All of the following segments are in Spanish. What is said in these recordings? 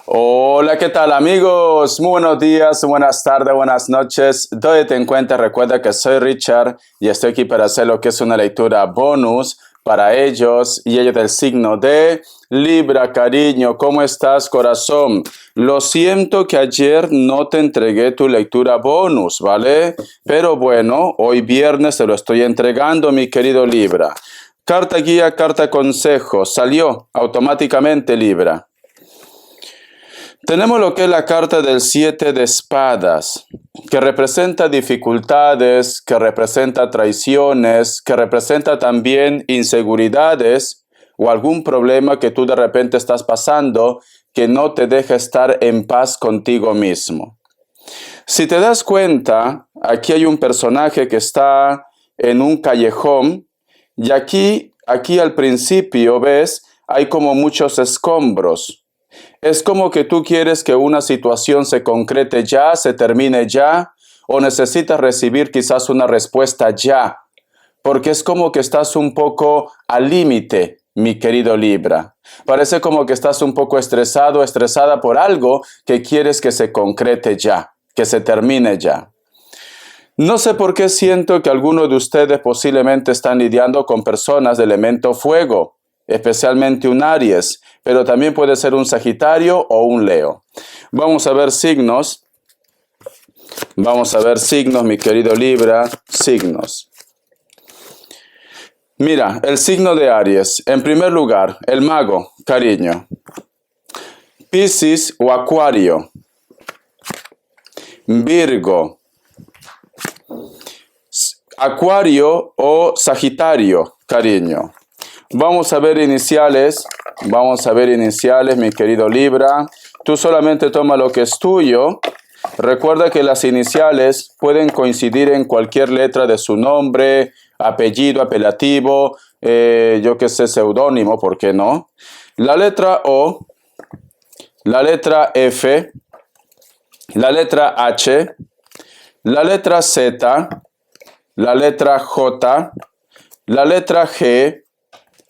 Hola, ¿qué tal amigos? Muy buenos días, buenas tardes, buenas noches. ¿Dónde te encuentras? Recuerda que soy Richard y estoy aquí para hacer lo que es una lectura bonus para ellos y ellos del signo de Libra, cariño. ¿Cómo estás, corazón? Lo siento que ayer no te entregué tu lectura bonus, ¿vale? Pero bueno, hoy viernes te lo estoy entregando, mi querido Libra. Carta guía, carta consejo. Salió automáticamente, Libra. Tenemos lo que es la carta del 7 de espadas, que representa dificultades, que representa traiciones, que representa también inseguridades o algún problema que tú de repente estás pasando que no te deja estar en paz contigo mismo. Si te das cuenta, aquí hay un personaje que está en un callejón y aquí al principio, ¿ves? Hay como muchos escombros. Es como que tú quieres que una situación se concrete ya, se termine ya, o necesitas recibir quizás una respuesta ya, porque es como que estás un poco al límite, mi querido Libra. Parece como que estás un poco estresado, estresada por algo que quieres que se concrete ya, que se termine ya. No sé por qué siento que algunos de ustedes posiblemente están lidiando con personas de elemento fuego, especialmente un Aries, pero también puede ser un Sagitario o un Leo. Vamos a ver signos. Vamos a ver signos, mi querido Libra, signos. Mira, el signo de Aries. En primer lugar, el mago, cariño. Piscis o Acuario. Virgo. Acuario o Sagitario, cariño. Vamos a ver iniciales, mi querido Libra. Tú solamente toma lo que es tuyo. Recuerda que las iniciales pueden coincidir en cualquier letra de su nombre, apellido, apelativo, yo que sé, seudónimo, ¿por qué no? La letra O, la letra F, la letra H, la letra Z, la letra J, la letra G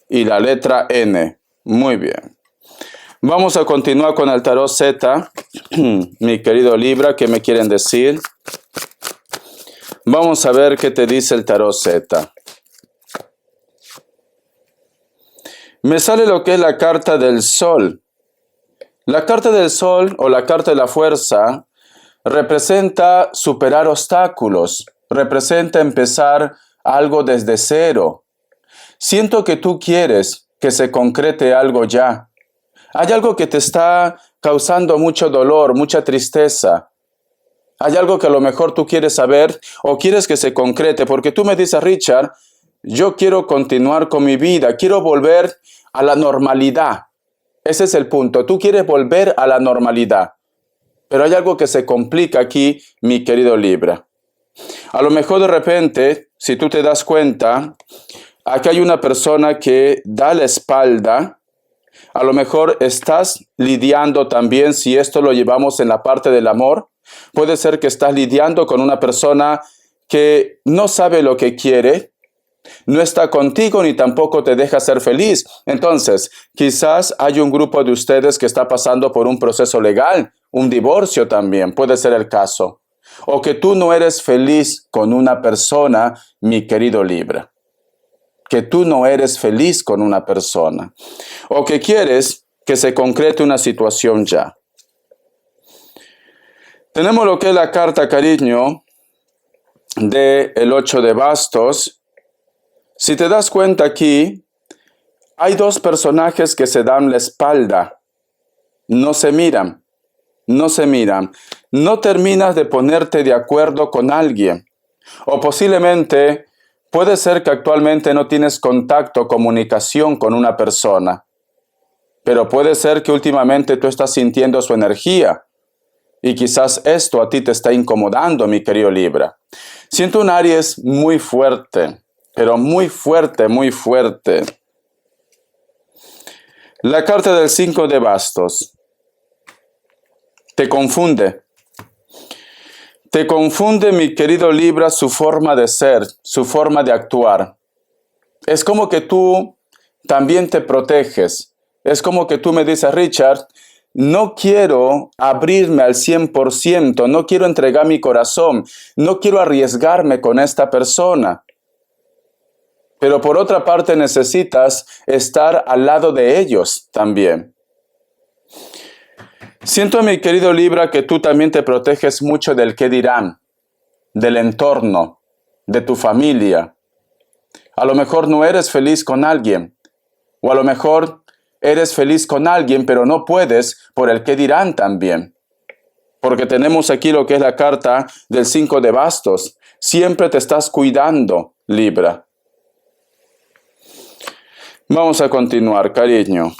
y la letra N. Muy bien. Vamos a continuar con el tarot Z. Mi querido Libra, ¿qué me quieren decir? Vamos a ver qué te dice el tarot Z. Me sale lo que es la carta del Sol. La carta del Sol o la carta de la fuerza representa superar obstáculos, representa empezar algo desde cero. Siento que tú quieres que se concrete algo ya. Hay algo que te está causando mucho dolor, mucha tristeza. Hay algo que a lo mejor tú quieres saber o quieres que se concrete, porque tú me dices, Richard, yo quiero continuar con mi vida, quiero volver a la normalidad. Ese es el punto, tú quieres volver a la normalidad. Pero hay algo que se complica aquí, mi querido Libra. A lo mejor de repente, si tú te das cuenta, aquí hay una persona que da la espalda. A lo mejor estás lidiando también, si esto lo llevamos en la parte del amor, puede ser que estás lidiando con una persona que no sabe lo que quiere, no está contigo ni tampoco te deja ser feliz. Entonces, quizás hay un grupo de ustedes que está pasando por un proceso legal, un divorcio también, puede ser el caso. O que tú no eres feliz con una persona, mi querido Libra. Que tú no eres feliz con una persona. O que quieres que se concrete una situación ya. Tenemos lo que es la carta, cariño, del 8 de bastos. Si te das cuenta aquí, hay dos personajes que se dan la espalda. No se miran, no se miran. No terminas de ponerte de acuerdo con alguien. O posiblemente puede ser que actualmente no tienes contacto, comunicación con una persona. Pero puede ser que últimamente tú estás sintiendo su energía. Y quizás esto a ti te está incomodando, mi querido Libra. Siento un Aries muy fuerte, pero muy fuerte, muy fuerte. La carta del 5 de bastos te confunde. Te confunde, mi querido Libra, su forma de ser, su forma de actuar. Es como que tú también te proteges. Es como que tú me dices, Richard, no quiero abrirme al 100%, no quiero entregar mi corazón, no quiero arriesgarme con esta persona. Pero por otra parte necesitas estar al lado de ellos también. Siento, mi querido Libra, que tú también te proteges mucho del qué dirán, del entorno, de tu familia. A lo mejor no eres feliz con alguien, o a lo mejor eres feliz con alguien, pero no puedes por el qué dirán también. Porque tenemos aquí lo que es la carta del 5 de bastos. Siempre te estás cuidando, Libra. Vamos a continuar, cariño.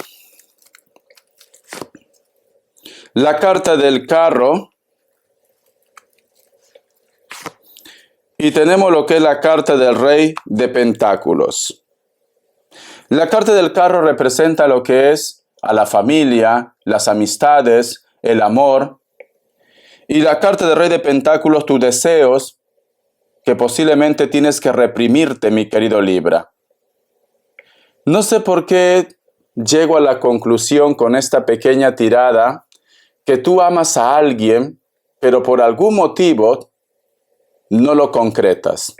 La carta del carro. Y tenemos lo que es la carta del rey de pentáculos. La carta del carro representa lo que es a la familia, las amistades, el amor. Y la carta del rey de pentáculos, tus deseos, que posiblemente tienes que reprimirte, mi querido Libra. No sé por qué llego a la conclusión con esta pequeña tirada que tú amas a alguien, pero por algún motivo no lo concretas.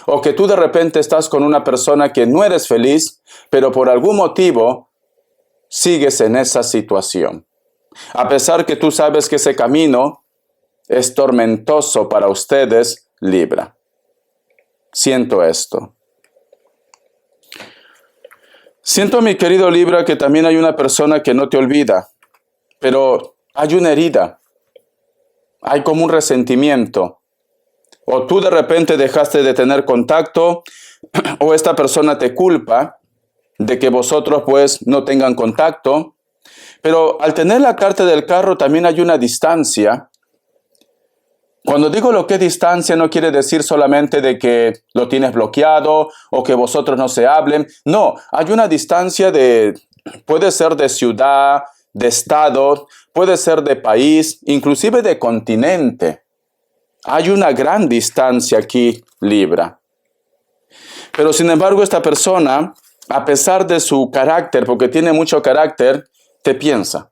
O que tú de repente estás con una persona que no eres feliz, pero por algún motivo sigues en esa situación. A pesar que tú sabes que ese camino es tormentoso para ustedes, Libra. Siento esto. Siento, mi querido Libra, que también hay una persona que no te olvida, pero hay una herida, hay como un resentimiento, o tú de repente dejaste de tener contacto, o esta persona te culpa de que vosotros pues no tengan contacto, pero al tener la carta del carro también hay una distancia. Cuando digo lo que es distancia, no quiere decir solamente de que lo tienes bloqueado o que vosotros no se hablen. No, hay una distancia puede ser de ciudad, de estado, puede ser de país, inclusive de continente. Hay una gran distancia aquí, Libra. Pero sin embargo, esta persona, a pesar de su carácter, porque tiene mucho carácter, te piensa.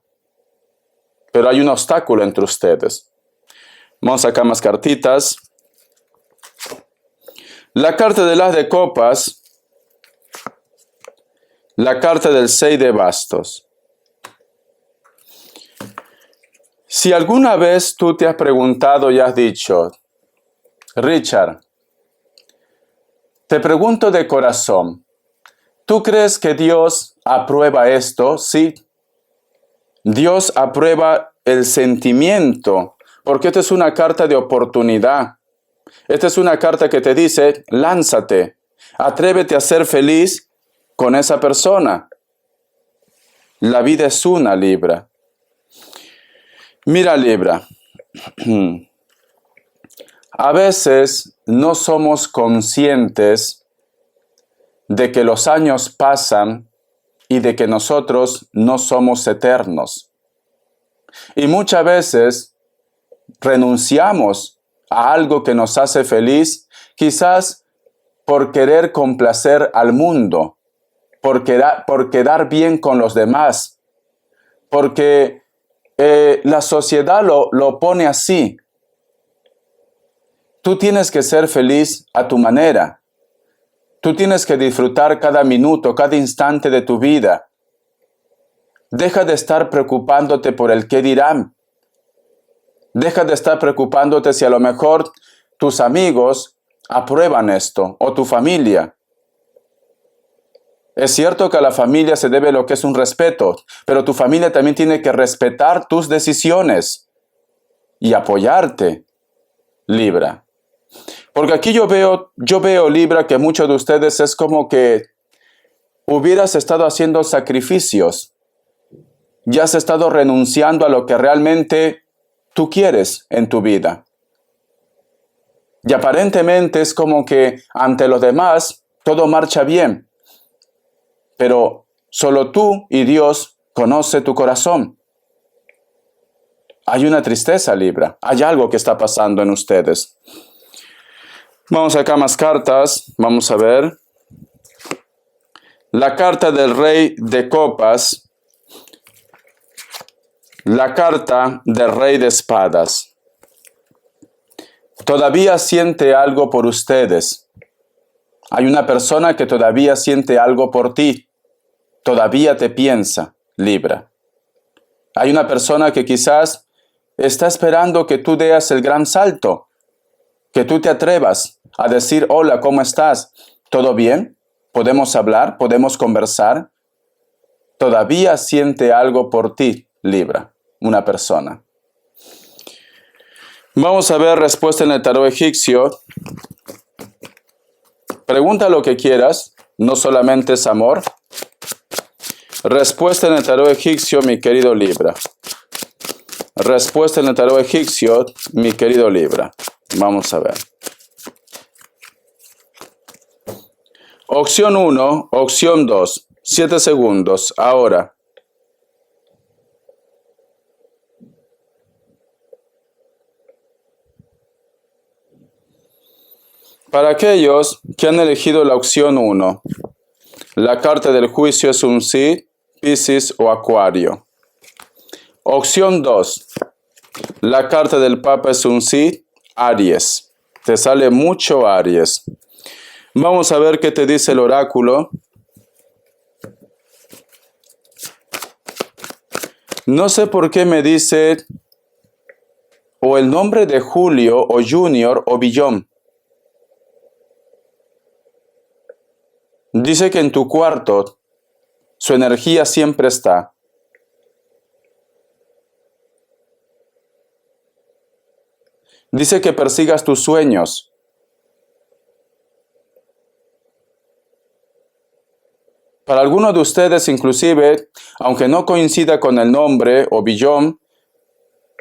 Pero hay un obstáculo entre ustedes. Vamos a sacar más cartitas. La carta del as de copas. La carta del 6 de bastos. Si alguna vez tú te has preguntado y has dicho, Richard, te pregunto de corazón, ¿tú crees que Dios aprueba esto? Sí. Dios aprueba el sentimiento, porque esta es una carta de oportunidad. Esta es una carta que te dice, lánzate, atrévete a ser feliz con esa persona. La vida es una, Libra. Mira, Libra, a veces no somos conscientes de que los años pasan y de que nosotros no somos eternos. Y muchas veces renunciamos a algo que nos hace feliz, quizás por querer complacer al mundo, por quedar bien con los demás, porque la sociedad lo pone así. Tú tienes que ser feliz a tu manera. Tú tienes que disfrutar cada minuto, cada instante de tu vida. Deja de estar preocupándote por el qué dirán. Deja de estar preocupándote si a lo mejor tus amigos aprueban esto, o tu familia. Es cierto que a la familia se debe lo que es un respeto, pero tu familia también tiene que respetar tus decisiones y apoyarte, Libra. Porque aquí yo veo, Libra, que muchos de ustedes es como que hubieras estado haciendo sacrificios. Ya has estado renunciando a lo que realmente tú quieres en tu vida. Y aparentemente es como que ante los demás todo marcha bien. Pero solo tú y Dios conoce tu corazón. Hay una tristeza, Libra. Hay algo que está pasando en ustedes. Vamos acá más cartas. Vamos a ver. La carta del rey de copas. La carta del Rey de Espadas. Todavía siente algo por ustedes. Hay una persona que todavía siente algo por ti. Todavía te piensa, Libra. Hay una persona que quizás está esperando que tú des el gran salto, que tú te atrevas a decir, hola, ¿cómo estás? ¿Todo bien? ¿Podemos hablar? ¿Podemos conversar? Todavía siente algo por ti, Libra, una persona. Vamos a ver respuesta en el tarot egipcio. Pregunta lo que quieras, no solamente es amor. Respuesta en el tarot egipcio, mi querido Libra. Respuesta en el tarot egipcio, mi querido Libra. Vamos a ver. Opción 1, opción 2. 7 segundos. Ahora. Para aquellos que han elegido la opción 1, la carta del juicio es un sí, Piscis o Acuario. Opción 2, la carta del Papa es un sí, Aries. Te sale mucho Aries. Vamos a ver qué te dice el oráculo. No sé por qué me dice o el nombre de Julio o Junior o Billón. Dice que en tu cuarto su energía siempre está. Dice que persigas tus sueños. Para algunos de ustedes, inclusive, aunque no coincida con el nombre o Billón,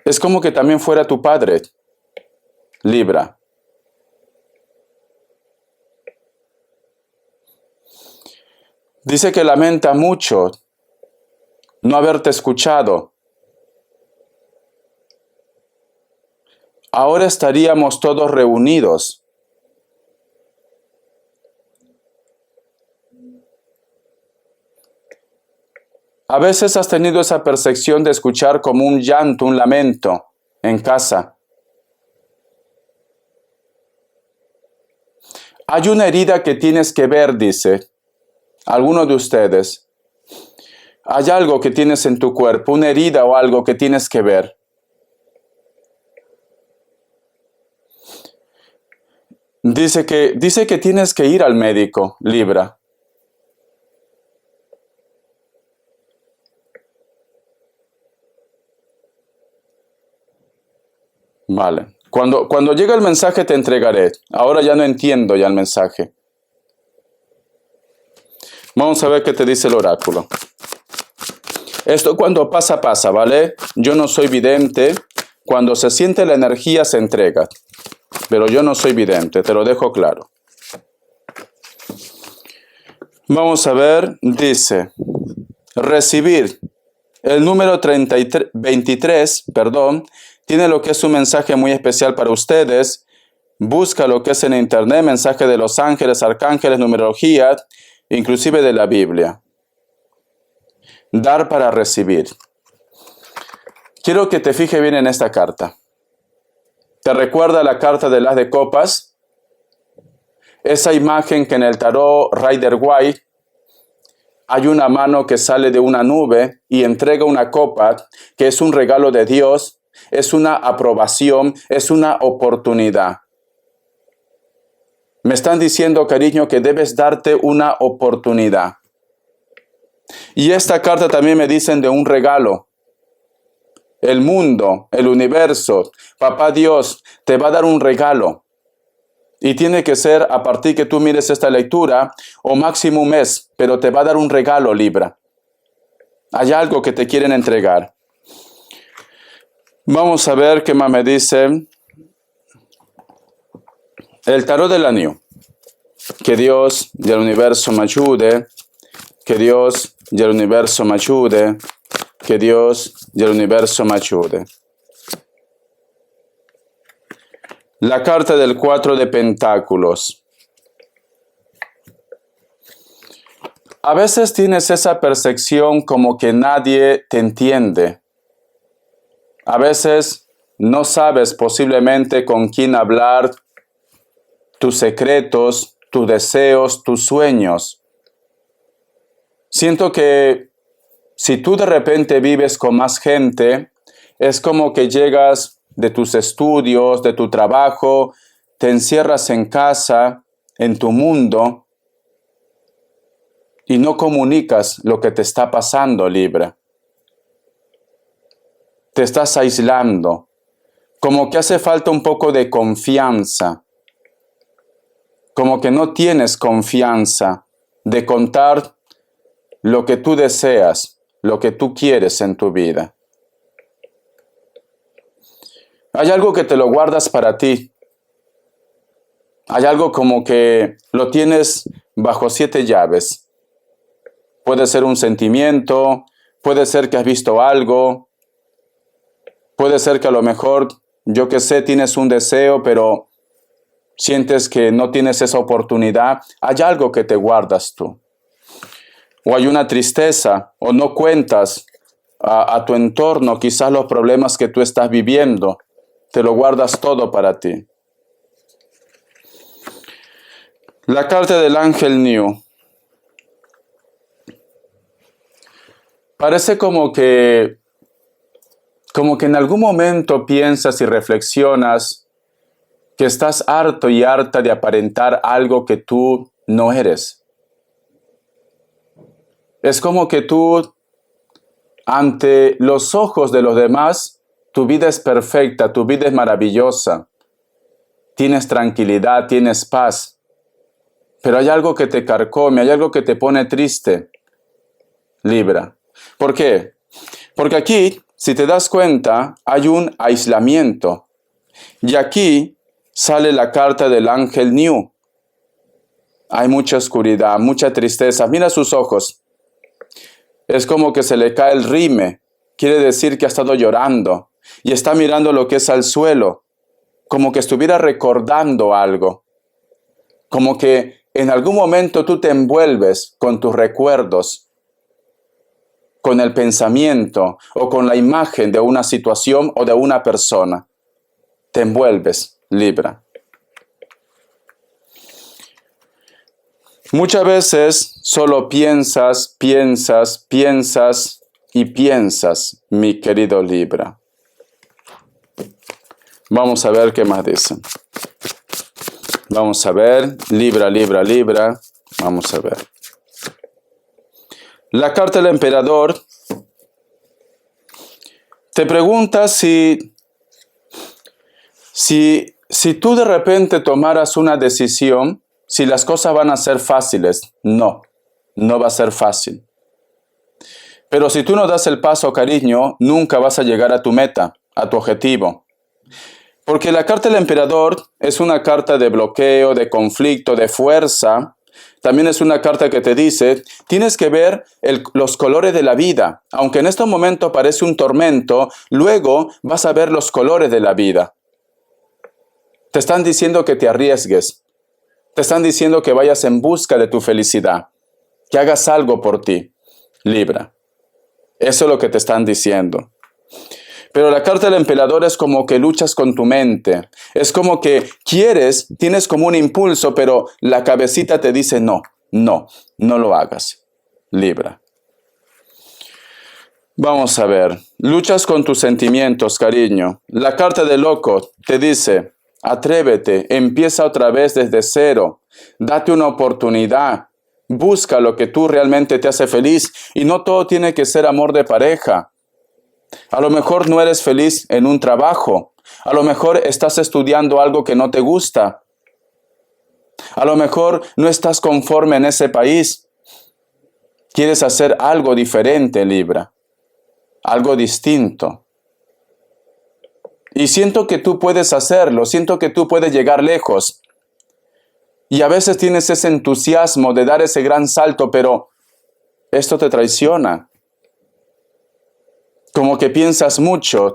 es como que también fuera tu padre, Libra. Dice que lamenta mucho no haberte escuchado. Ahora estaríamos todos reunidos. A veces has tenido esa percepción de escuchar como un llanto, un lamento en casa. Hay una herida que tienes que ver, dice alguno de ustedes. Hay algo que tienes en tu cuerpo, una herida o algo que tienes que ver. Dice que tienes que ir al médico, Libra. Vale. Cuando llegue el mensaje te entregaré. Ahora ya no entiendo ya el mensaje. Vamos a ver qué te dice el oráculo. Esto cuando pasa, pasa, ¿vale? Yo no soy vidente. Cuando se siente la energía se entrega. Pero yo no soy vidente, te lo dejo claro. Vamos a ver, dice, recibir. El número 23, tiene lo que es un mensaje muy especial para ustedes. Busca lo que es en internet, mensaje de los ángeles, arcángeles, numerología, inclusive de la Biblia. Dar para recibir. Quiero que te fijes bien en esta carta. ¿Te recuerda la carta del As de Copas? Esa imagen que en el tarot Rider-Waite hay una mano que sale de una nube y entrega una copa que es un regalo de Dios, es una aprobación, es una oportunidad. Me están diciendo, cariño, que debes darte una oportunidad. Y esta carta también me dicen de un regalo. El mundo, el universo, Papá Dios te va a dar un regalo. Y tiene que ser a partir que tú mires esta lectura o máximo un mes, pero te va a dar un regalo, Libra. Hay algo que te quieren entregar. Vamos a ver qué más me dice el tarot del año. Que Dios y el universo me ayude. Que Dios y el universo me ayude. Que Dios y el universo me ayude. La carta del 4 de Pentáculos. A veces tienes esa percepción como que nadie te entiende. A veces no sabes posiblemente con quién hablar tus secretos, tus deseos, tus sueños. Siento que si tú de repente vives con más gente, es como que llegas de tus estudios, de tu trabajo, te encierras en casa, en tu mundo, y no comunicas lo que te está pasando, Libra. Te estás aislando, como que hace falta un poco de confianza, como que no tienes confianza de contar lo que tú deseas, lo que tú quieres en tu vida. Hay algo que te lo guardas para ti. Hay algo como que lo tienes bajo 7 llaves. Puede ser un sentimiento, puede ser que has visto algo, puede ser que a lo mejor, yo qué sé, tienes un deseo, pero sientes que no tienes esa oportunidad. Hay algo que te guardas tú. O hay una tristeza, o no cuentas a tu entorno quizás los problemas que tú estás viviendo. Te lo guardas todo para ti. La carta del ángel New. Parece como que en algún momento piensas y reflexionas que estás harto y harta de aparentar algo que tú no eres. Es como que tú, ante los ojos de los demás, tu vida es perfecta, tu vida es maravillosa. Tienes tranquilidad, tienes paz. Pero hay algo que te carcome, hay algo que te pone triste, Libra. ¿Por qué? Porque aquí, si te das cuenta, hay un aislamiento. Y aquí sale la carta del ángel New. Hay mucha oscuridad, mucha tristeza. Mira sus ojos. Es como que se le cae el rime. Quiere decir que ha estado llorando. Y está mirando lo que es al suelo. Como que estuviera recordando algo. Como que en algún momento tú te envuelves con tus recuerdos, con el pensamiento o con la imagen de una situación o de una persona. Te envuelves, Libra. Muchas veces solo piensas y piensas, mi querido Libra. Vamos a ver qué más dicen. Vamos a ver, Libra. Vamos a ver. La carta del emperador te pregunta si tú de repente tomaras una decisión, si las cosas van a ser fáciles. No va a ser fácil. Pero si tú no das el paso, cariño, nunca vas a llegar a tu meta, a tu objetivo. Porque la carta del emperador es una carta de bloqueo, de conflicto, de fuerza. También es una carta que te dice, tienes que ver los colores de la vida. Aunque en este momento parece un tormento, luego vas a ver los colores de la vida. Te están diciendo que te arriesgues. Te están diciendo que vayas en busca de tu felicidad. Que hagas algo por ti, Libra. Eso es lo que te están diciendo. Pero la carta del emperador es como que luchas con tu mente. Es como que tienes como un impulso, pero la cabecita te dice no lo hagas, Libra. Vamos a ver. Luchas con tus sentimientos, cariño. La carta del loco te dice, atrévete, empieza otra vez desde cero. Date una oportunidad. Busca lo que tú realmente te hace feliz. Y no todo tiene que ser amor de pareja. A lo mejor no eres feliz en un trabajo. A lo mejor estás estudiando algo que no te gusta. A lo mejor no estás conforme en ese país. Quieres hacer algo diferente, Libra. Algo distinto. Y siento que tú puedes hacerlo. Siento que tú puedes llegar lejos. Y a veces tienes ese entusiasmo de dar ese gran salto, pero esto te traiciona. Como que piensas mucho.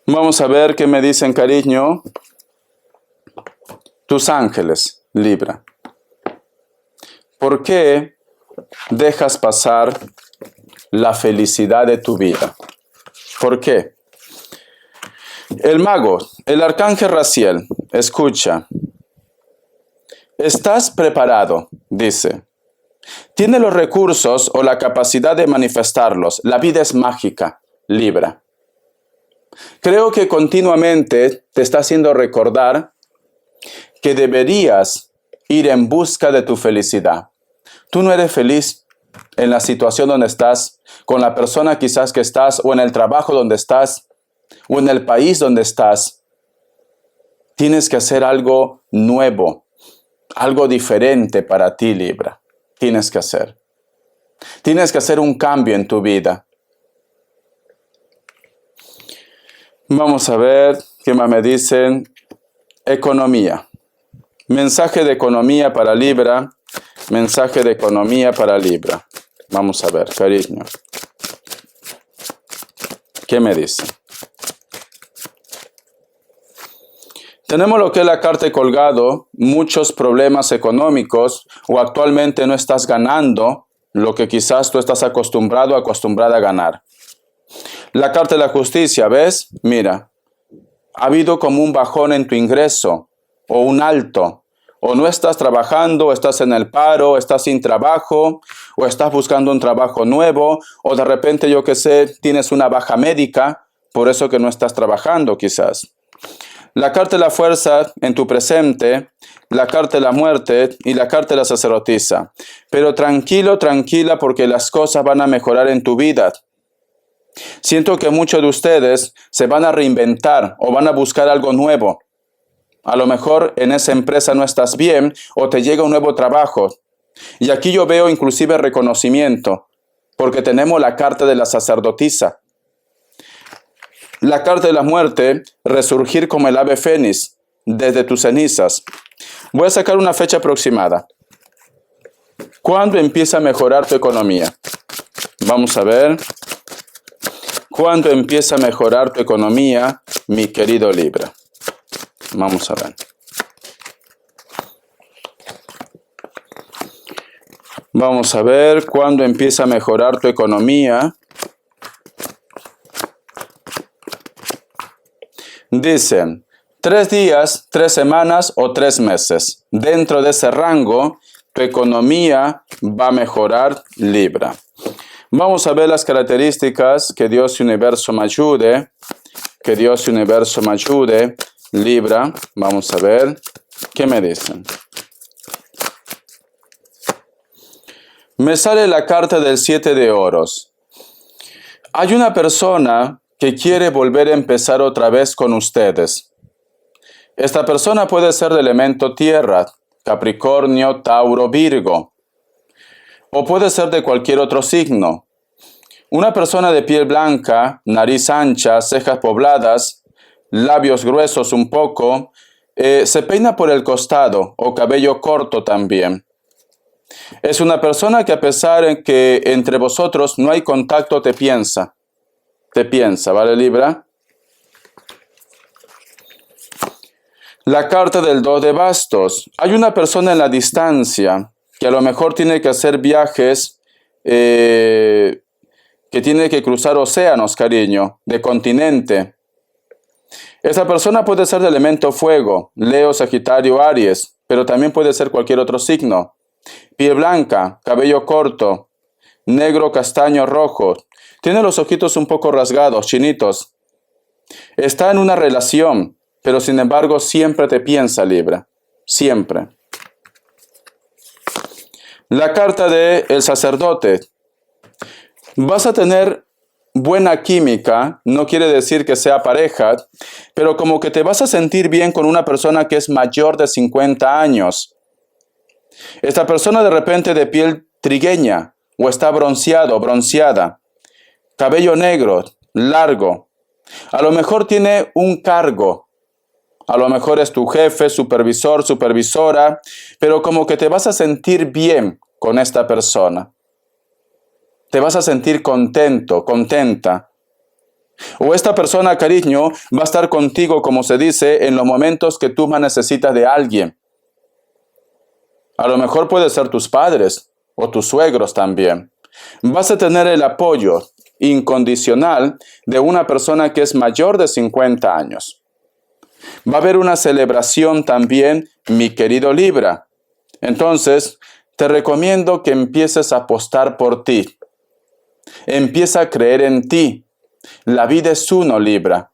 Vamos a ver qué me dicen, cariño, tus ángeles, Libra. ¿Por qué dejas pasar la felicidad de tu vida? ¿Por qué? El mago, el arcángel Raziel, escucha. ¿Estás preparado? Dice. Tiene los recursos o la capacidad de manifestarlos. La vida es mágica, Libra. Creo que continuamente te está haciendo recordar que deberías ir en busca de tu felicidad. Tú no eres feliz en la situación donde estás, con la persona quizás que estás, o en el trabajo donde estás, o en el país donde estás. Tienes que hacer algo nuevo, algo diferente para ti, Libra. Tienes que hacer. Tienes que hacer un cambio en tu vida. Vamos a ver qué más me dicen. Economía. Mensaje de economía para Libra. Mensaje de economía para Libra. Vamos a ver, cariño. ¿Qué me dice? Tenemos lo que es la carta de colgado, muchos problemas económicos, o actualmente no estás ganando lo que quizás tú estás acostumbrada a ganar. La carta de la justicia, ¿ves? Mira, ha habido como un bajón en tu ingreso, o un alto, o no estás trabajando, o estás en el paro, o estás sin trabajo, o estás buscando un trabajo nuevo, o de repente, yo qué sé, tienes una baja médica, por eso que no estás trabajando quizás. La carta de la fuerza en tu presente, la carta de la muerte y la carta de la sacerdotisa. Pero tranquilo, tranquila, porque las cosas van a mejorar en tu vida. Siento que muchos de ustedes se van a reinventar o van a buscar algo nuevo. A lo mejor en esa empresa no estás bien o te llega un nuevo trabajo. Y aquí yo veo inclusive reconocimiento, porque tenemos la carta de la sacerdotisa. La carta de la muerte, resurgir como el ave fénix desde tus cenizas. Voy a sacar una fecha aproximada. ¿Cuándo empieza a mejorar tu economía? Vamos a ver. ¿Cuándo empieza a mejorar tu economía, mi querido Libra? Vamos a ver. Vamos a ver cuándo empieza a mejorar tu economía. Dicen 3 días, 3 semanas o 3 meses. Dentro de ese rango, tu economía va a mejorar, Libra. Vamos a ver las características. Que Dios y Universo me ayude. Que Dios y Universo me ayude, Libra. Vamos a ver qué me dicen. Me sale la carta del 7 de oros. Hay una persona que quiere volver a empezar otra vez con ustedes. Esta persona puede ser de elemento tierra, Capricornio, Tauro, Virgo, o puede ser de cualquier otro signo. Una persona de piel blanca, nariz ancha, cejas pobladas, labios gruesos un poco, se peina por el costado o cabello corto también. Es una persona que a pesar de que entre vosotros no hay contacto, te piensa, ¿vale, Libra? La carta del 2 de bastos. Hay una persona en la distancia que a lo mejor tiene que hacer viajes, que tiene que cruzar océanos, cariño, de continente. Esa persona puede ser de elemento fuego, Leo, Sagitario, Aries, pero también puede ser cualquier otro signo. Piel blanca, cabello corto, negro, castaño, rojo. Tiene los ojitos un poco rasgados, chinitos. Está en una relación, pero sin embargo siempre te piensa, Libra. Siempre. La carta de el sacerdote. Vas a tener buena química, no quiere decir que sea pareja, pero como que te vas a sentir bien con una persona que es mayor de 50 años. Esta persona de repente de piel trigueña, o está bronceado o bronceada, cabello negro, largo. A lo mejor tiene un cargo, a lo mejor es tu jefe, supervisor, supervisora, pero como que te vas a sentir bien con esta persona. Te vas a sentir contento, contenta. O esta persona, cariño, va a estar contigo, como se dice, en los momentos que tú más necesitas de alguien. A lo mejor puede ser tus padres o tus suegros también. Vas a tener el apoyo incondicional de una persona que es mayor de 50 años. Va a haber una celebración también, mi querido Libra. Entonces, te recomiendo que empieces a apostar por ti. Empieza a creer en ti. La vida es uno, Libra.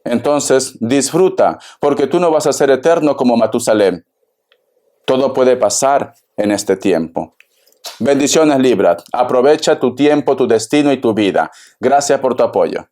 Entonces, disfruta, porque tú no vas a ser eterno como Matusalén. Todo puede pasar en este tiempo. Bendiciones, Libra. Aprovecha tu tiempo, tu destino y tu vida. Gracias por tu apoyo.